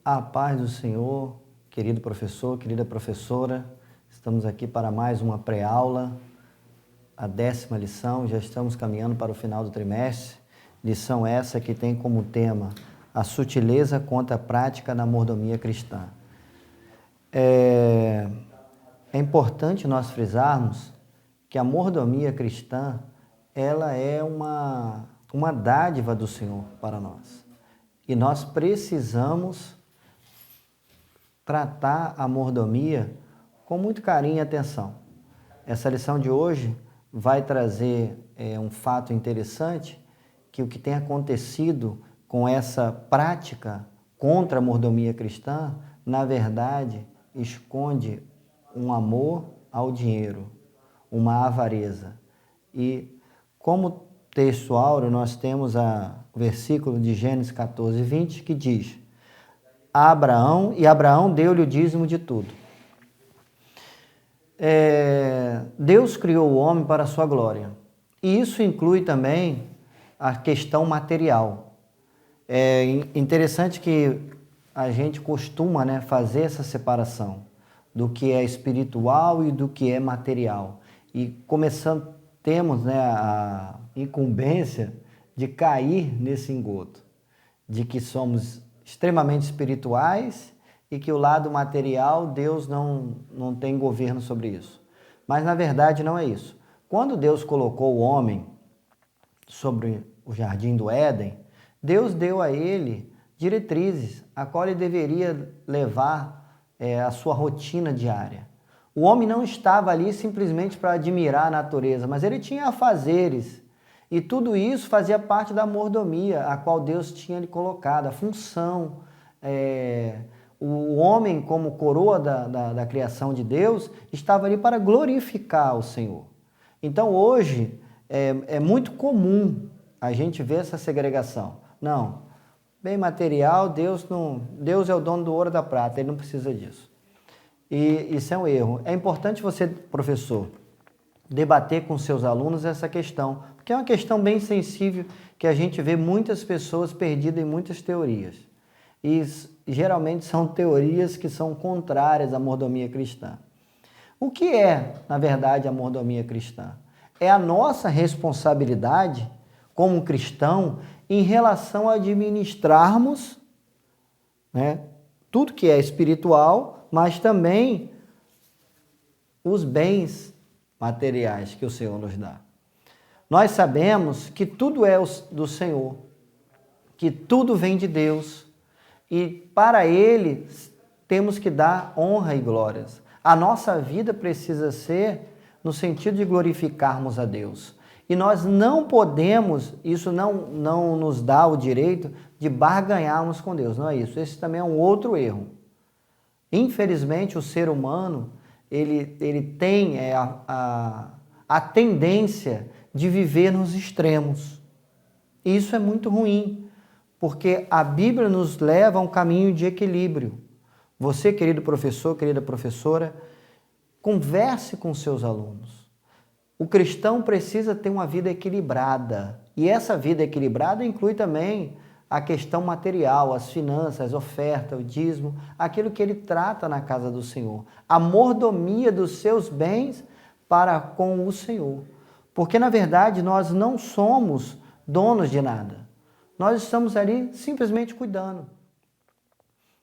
A paz do Senhor, querido professor, querida professora, estamos aqui para mais uma pré-aula, a 10ª lição, já estamos caminhando para o final do trimestre. Lição essa que tem como tema a sutileza contra a prática na mordomia cristã. É importante nós frisarmos que a mordomia cristã, ela é uma dádiva do Senhor para nós. E nós precisamos tratar a mordomia com muito carinho e atenção. Essa lição de hoje vai trazer um fato interessante, que o que tem acontecido com essa prática contra a mordomia cristã, na verdade, esconde um amor ao dinheiro, uma avareza. E como texto áureo, nós temos o versículo de Gênesis 14, 20, que diz: Abraão deu-lhe o dízimo de tudo. Deus criou o homem para a sua glória. E isso inclui também a questão material. É interessante que a gente costuma, fazer essa separação do que é espiritual e do que é material. E temos a incumbência de cair nesse engodo, de que somos extremamente espirituais e que o lado material, Deus não tem governo sobre isso. Mas, na verdade, não é isso. Quando Deus colocou o homem sobre o jardim do Éden, Deus deu a ele diretrizes, a qual ele deveria levar a sua rotina diária. O homem não estava ali simplesmente para admirar a natureza, mas ele tinha afazeres. E tudo isso fazia parte da mordomia, a qual Deus tinha lhe colocado, a função. O homem, como coroa da criação de Deus, estava ali para glorificar o Senhor. Então, hoje, é muito comum a gente ver essa segregação. Não, bem material, Deus é o dono do ouro e da prata, Ele não precisa disso. E isso é um erro. É importante você, professor, debater com seus alunos essa questão, porque é uma questão bem sensível que a gente vê muitas pessoas perdidas em muitas teorias. E geralmente são teorias que são contrárias à mordomia cristã. O que é, na verdade, a mordomia cristã? É a nossa responsabilidade como cristão em relação a administrarmos, tudo que é espiritual, mas também os bens materiais que o Senhor nos dá. Nós sabemos que tudo é do Senhor, que tudo vem de Deus e para Ele temos que dar honra e glórias. A nossa vida precisa ser no sentido de glorificarmos a Deus. E nós não podemos, isso não nos dá o direito de barganharmos com Deus, não é isso. Esse também é um outro erro. Infelizmente, o ser humano, ele tem a tendência de viver nos extremos. E isso é muito ruim, porque a Bíblia nos leva a um caminho de equilíbrio. Você, querido professor, querida professora, converse com seus alunos. O cristão precisa ter uma vida equilibrada. E essa vida equilibrada inclui também a questão material, as finanças, as ofertas, o dízimo, aquilo que ele trata na casa do Senhor. A mordomia dos seus bens para com o Senhor. Porque, na verdade, nós não somos donos de nada. Nós estamos ali simplesmente cuidando.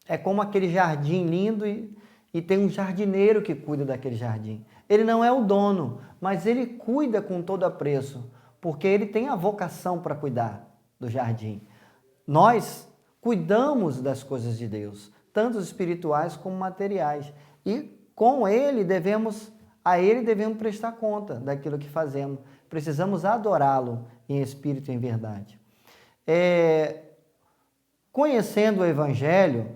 É como aquele jardim lindo e tem um jardineiro que cuida daquele jardim. Ele não é o dono, mas ele cuida com todo apreço, porque ele tem a vocação para cuidar do jardim. Nós cuidamos das coisas de Deus, tanto espirituais como materiais. E a Ele devemos prestar conta daquilo que fazemos. Precisamos adorá-lo em espírito e em verdade. Conhecendo o Evangelho,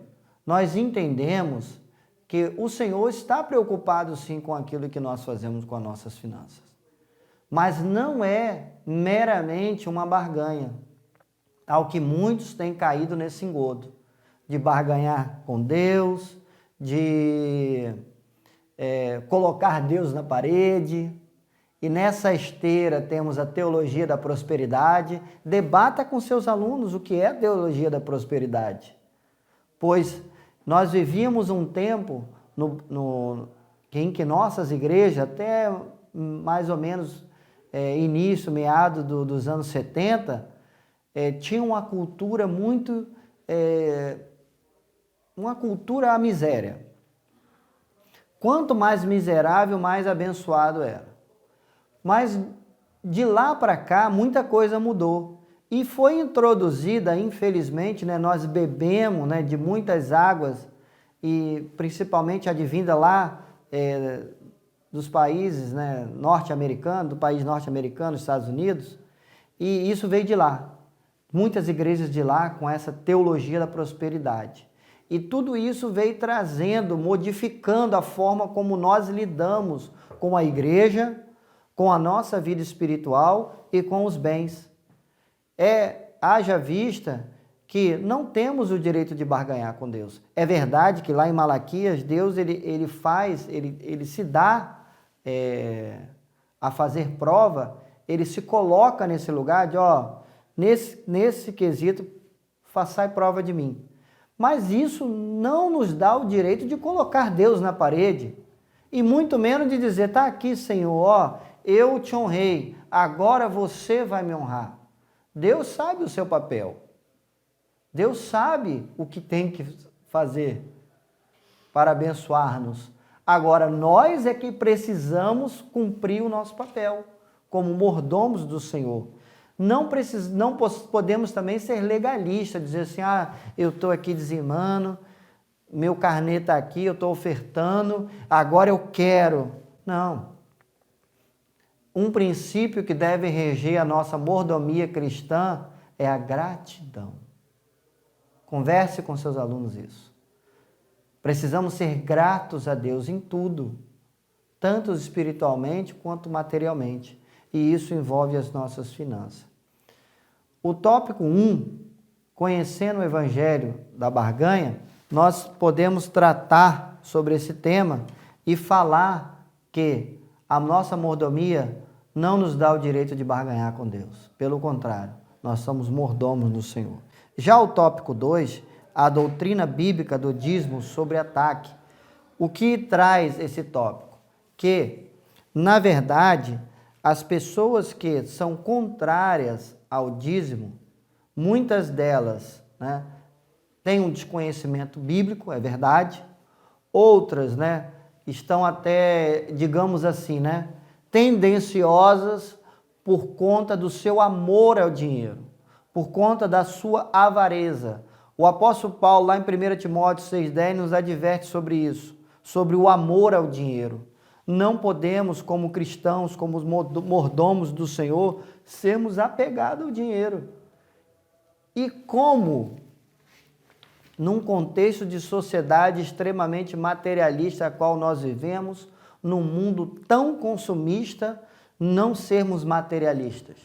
nós entendemos que o Senhor está preocupado sim com aquilo que nós fazemos com as nossas finanças. Mas não é meramente uma barganha, ao que muitos têm caído nesse engodo, de barganhar com Deus, de colocar Deus na parede. E nessa esteira temos a teologia da prosperidade. Debata com seus alunos o que é a teologia da prosperidade. Pois Nós vivíamos um tempo em que nossas igrejas, até mais ou menos início, meado dos anos 70, tinham uma cultura muito... uma cultura à miséria. Quanto mais miserável, mais abençoado era. Mas de lá para cá, muita coisa mudou. E foi introduzida, infelizmente, né, nós bebemos, né, de muitas águas, e principalmente advinda lá dos países, né, norte-americanos, do país norte-americano, Estados Unidos, e isso veio de lá. Muitas igrejas de lá com essa teologia da prosperidade. E tudo isso veio trazendo, modificando a forma como nós lidamos com a igreja, com a nossa vida espiritual e com os bens. Haja vista que não temos o direito de barganhar com Deus. É verdade que lá em Malaquias, Deus ele se dá a fazer prova, ele se coloca nesse lugar de, nesse quesito, façai prova de mim. Mas isso não nos dá o direito de colocar Deus na parede, e muito menos de dizer, tá aqui, Senhor, eu te honrei, agora você vai me honrar. Deus sabe o seu papel. Deus sabe o que tem que fazer para abençoar-nos. Agora, nós é que precisamos cumprir o nosso papel como mordomos do Senhor. Não podemos também ser legalistas, dizer assim, eu estou aqui dizimando, meu carnê está aqui, eu estou ofertando, agora eu quero. Não. Um princípio que deve reger a nossa mordomia cristã é a gratidão. Converse com seus alunos isso. Precisamos ser gratos a Deus em tudo, tanto espiritualmente quanto materialmente. E isso envolve as nossas finanças. O tópico 1, conhecendo o Evangelho da barganha, nós podemos tratar sobre esse tema e falar que a nossa mordomia não nos dá o direito de barganhar com Deus. Pelo contrário, nós somos mordomos do Senhor. Já o tópico 2, a doutrina bíblica do dízimo sobre ataque. O que traz esse tópico? Que, na verdade, as pessoas que são contrárias ao dízimo, muitas delas, né, têm um desconhecimento bíblico, é verdade. Outras, né, estão até, digamos assim, né, tendenciosas por conta do seu amor ao dinheiro, por conta da sua avareza. O apóstolo Paulo, lá em 1 Timóteo 6,10, nos adverte sobre isso, sobre o amor ao dinheiro. Não podemos, como cristãos, como mordomos do Senhor, sermos apegados ao dinheiro. E como, num contexto de sociedade extremamente materialista a qual nós vivemos, num mundo tão consumista, não sermos materialistas?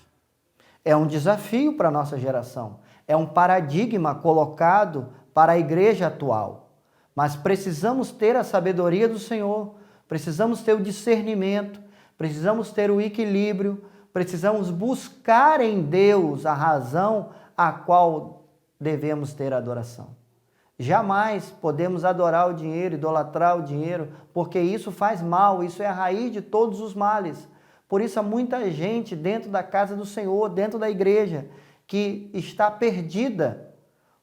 É um desafio para a nossa geração. É um paradigma colocado para a igreja atual. Mas precisamos ter a sabedoria do Senhor, precisamos ter o discernimento, precisamos ter o equilíbrio, precisamos buscar em Deus a razão a qual devemos ter adoração. Jamais podemos adorar o dinheiro, idolatrar o dinheiro, porque isso faz mal, isso é a raiz de todos os males. Por isso há muita gente dentro da casa do Senhor, dentro da igreja, que está perdida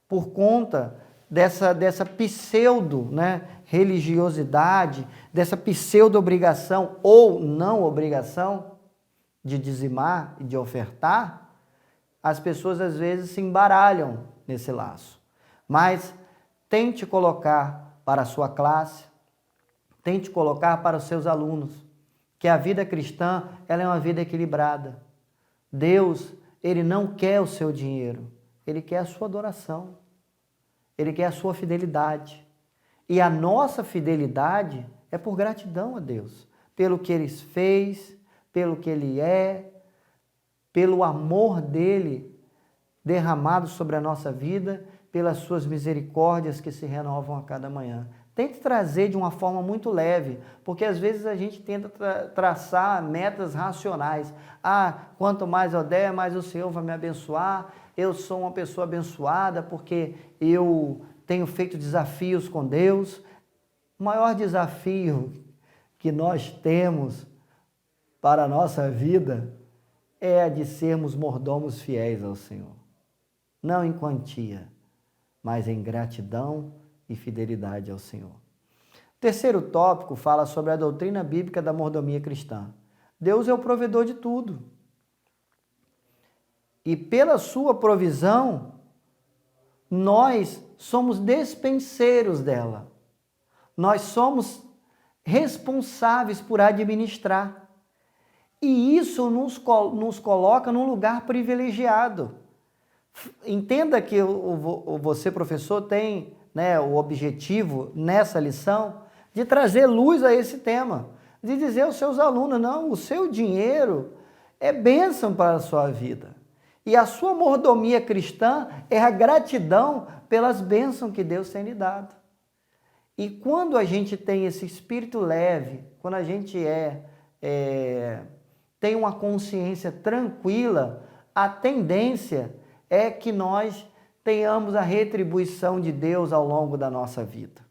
por conta dessa pseudo, né, religiosidade, dessa pseudo obrigação ou não obrigação de dizimar e de ofertar. As pessoas às vezes se embaralham nesse laço. Mas tente colocar para a sua classe, tente colocar para os seus alunos, que a vida cristã ela é uma vida equilibrada. Deus, Ele não quer o seu dinheiro, Ele quer a sua adoração, Ele quer a sua fidelidade. E a nossa fidelidade é por gratidão a Deus, pelo que Ele fez, pelo que Ele é, pelo amor dEle derramado sobre a nossa vida, pelas suas misericórdias que se renovam a cada manhã. Tente trazer de uma forma muito leve, porque às vezes a gente tenta traçar metas racionais. Quanto mais eu der, mais o Senhor vai me abençoar. Eu sou uma pessoa abençoada porque eu tenho feito desafios com Deus. O maior desafio que nós temos para a nossa vida é a de sermos mordomos fiéis ao Senhor. Não em quantia, mas em gratidão e fidelidade ao Senhor. O terceiro tópico fala sobre a doutrina bíblica da mordomia cristã. Deus é o provedor de tudo. E pela sua provisão, nós somos despenseiros dela. Nós somos responsáveis por administrar. E isso nos coloca num lugar privilegiado. Entenda que você, professor, tem, né, o objetivo nessa lição de trazer luz a esse tema, de dizer aos seus alunos, não, o seu dinheiro é bênção para a sua vida. E a sua mordomia cristã é a gratidão pelas bênçãos que Deus tem lhe dado. E quando a gente tem esse espírito leve, quando a gente tem uma consciência tranquila, a tendência é que nós tenhamos a retribuição de Deus ao longo da nossa vida.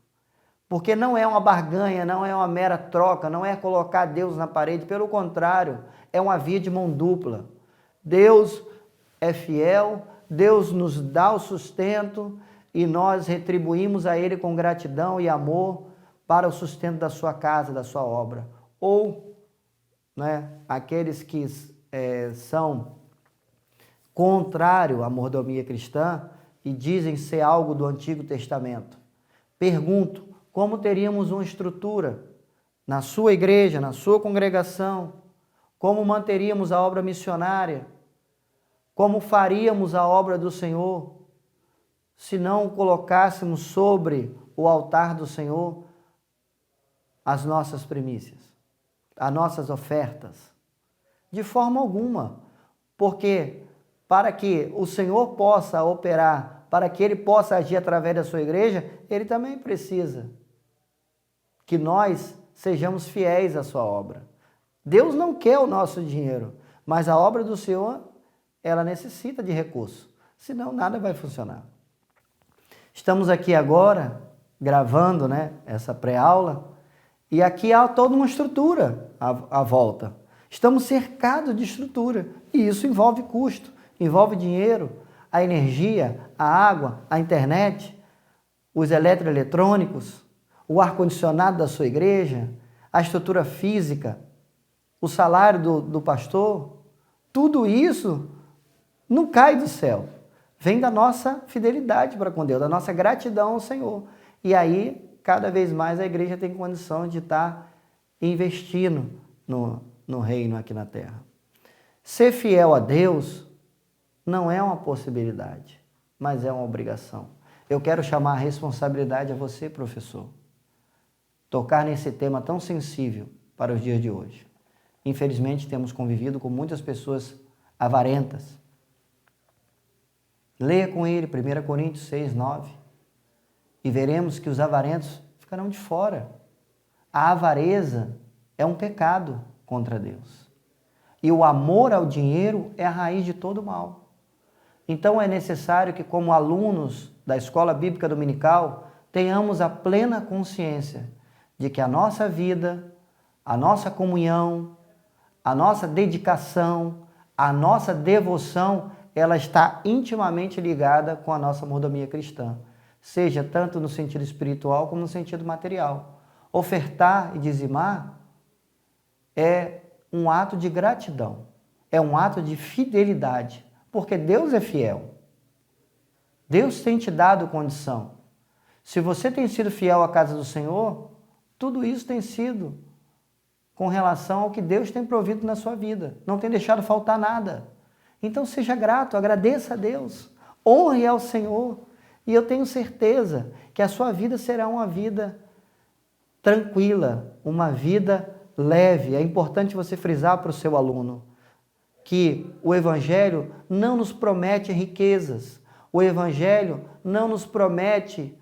Porque não é uma barganha, não é uma mera troca, não é colocar Deus na parede, pelo contrário, é uma via de mão dupla. Deus é fiel, Deus nos dá o sustento e nós retribuímos a Ele com gratidão e amor para o sustento da sua casa, da sua obra. Ou, né, aqueles que são contrário à mordomia cristã e dizem ser algo do Antigo Testamento. Pergunto, como teríamos uma estrutura na sua igreja, na sua congregação? Como manteríamos a obra missionária? Como faríamos a obra do Senhor se não colocássemos sobre o altar do Senhor as nossas primícias, as nossas ofertas? De forma alguma, porque para que o Senhor possa operar, para que Ele possa agir através da sua igreja, Ele também precisa que nós sejamos fiéis à sua obra. Deus não quer o nosso dinheiro, mas a obra do Senhor, ela necessita de recurso, senão nada vai funcionar. Estamos aqui agora, gravando, né, essa pré-aula, e aqui há toda uma estrutura à volta. Estamos cercados de estrutura, e isso envolve custo, envolve dinheiro, a energia, a água, a internet, os eletroeletrônicos, o ar-condicionado da sua igreja, a estrutura física, o salário do pastor. Tudo isso não cai do céu, vem da nossa fidelidade para com Deus, da nossa gratidão ao Senhor. E aí, cada vez mais a igreja tem condição de estar investindo no reino aqui na terra. Ser fiel a Deus não é uma possibilidade, mas é uma obrigação. Eu quero chamar a responsabilidade a você, professor, tocar nesse tema tão sensível para os dias de hoje. Infelizmente, temos convivido com muitas pessoas avarentas. Leia com ele 1 Coríntios 6, 9, e veremos que os avarentos ficarão de fora. A avareza é um pecado contra Deus. E o amor ao dinheiro é a raiz de todo mal. Então é necessário que, como alunos da Escola Bíblica Dominical, tenhamos a plena consciência de que a nossa vida, a nossa comunhão, a nossa dedicação, a nossa devoção, ela está intimamente ligada com a nossa mordomia cristã, seja tanto no sentido espiritual como no sentido material. Ofertar e dizimar é um ato de gratidão, é um ato de fidelidade, porque Deus é fiel. Deus tem te dado condição. Se você tem sido fiel à casa do Senhor, tudo isso tem sido com relação ao que Deus tem provido na sua vida. Não tem deixado faltar nada. Então seja grato, agradeça a Deus, honre ao Senhor. E eu tenho certeza que a sua vida será uma vida tranquila, uma vida leve. É importante você frisar para o seu aluno que o Evangelho não nos promete riquezas. O Evangelho não nos promete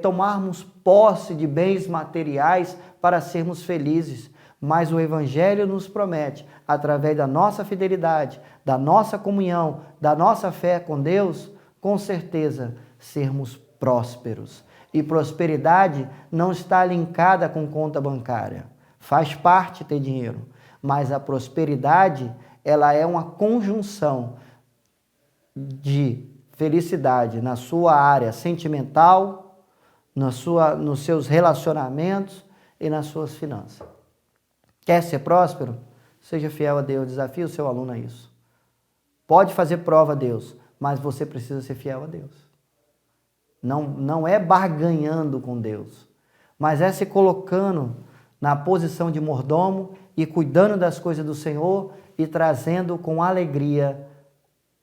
tomarmos posse de bens materiais para sermos felizes. Mas o Evangelho nos promete, através da nossa fidelidade, da nossa comunhão, da nossa fé com Deus, com certeza sermos prósperos. E prosperidade não está linkada com conta bancária. Faz parte ter dinheiro, mas a prosperidade, ela é uma conjunção de felicidade na sua área sentimental, nos seus relacionamentos e nas suas finanças. Quer ser próspero? Seja fiel a Deus, desafie o seu aluno a isso. Pode fazer prova a Deus, mas você precisa ser fiel a Deus. Não é barganhando com Deus, mas é se colocando na posição de mordomo e cuidando das coisas do Senhor e trazendo com alegria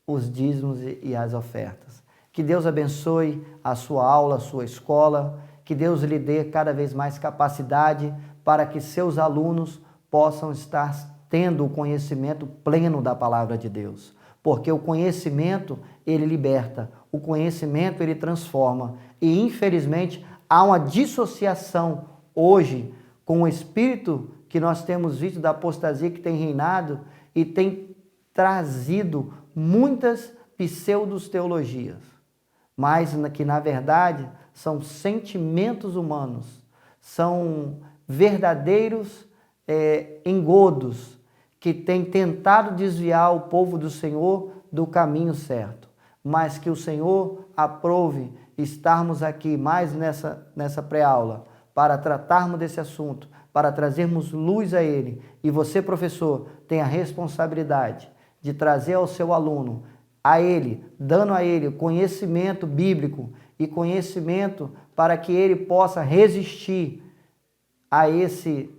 os dízimos e as ofertas. Que Deus abençoe a sua aula, a sua escola, que Deus lhe dê cada vez mais capacidade para que seus alunos possam estar tendo o conhecimento pleno da palavra de Deus. Porque o conhecimento, ele liberta, o conhecimento, ele transforma. E, infelizmente, há uma dissociação hoje com o espírito que nós temos visto da apostasia que tem reinado e tem trazido muitas pseudo-teologias, mas que, na verdade, são sentimentos humanos, são verdadeiros engodos que têm tentado desviar o povo do Senhor do caminho certo, mas que o Senhor aprove estarmos aqui mais nessa pré-aula para tratarmos desse assunto, para trazermos luz a ele. E você, professor, tem a responsabilidade de trazer ao seu aluno, dando a ele conhecimento bíblico e conhecimento para que ele possa resistir a esse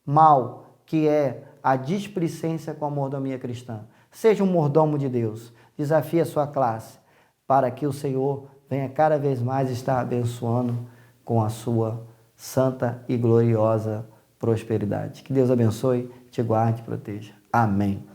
mal que é a displicência com a mordomia cristã. Seja um mordomo de Deus, desafie a sua classe para que o Senhor venha cada vez mais estar abençoando com a sua santa e gloriosa prosperidade. Que Deus abençoe, te guarde e proteja. Amém.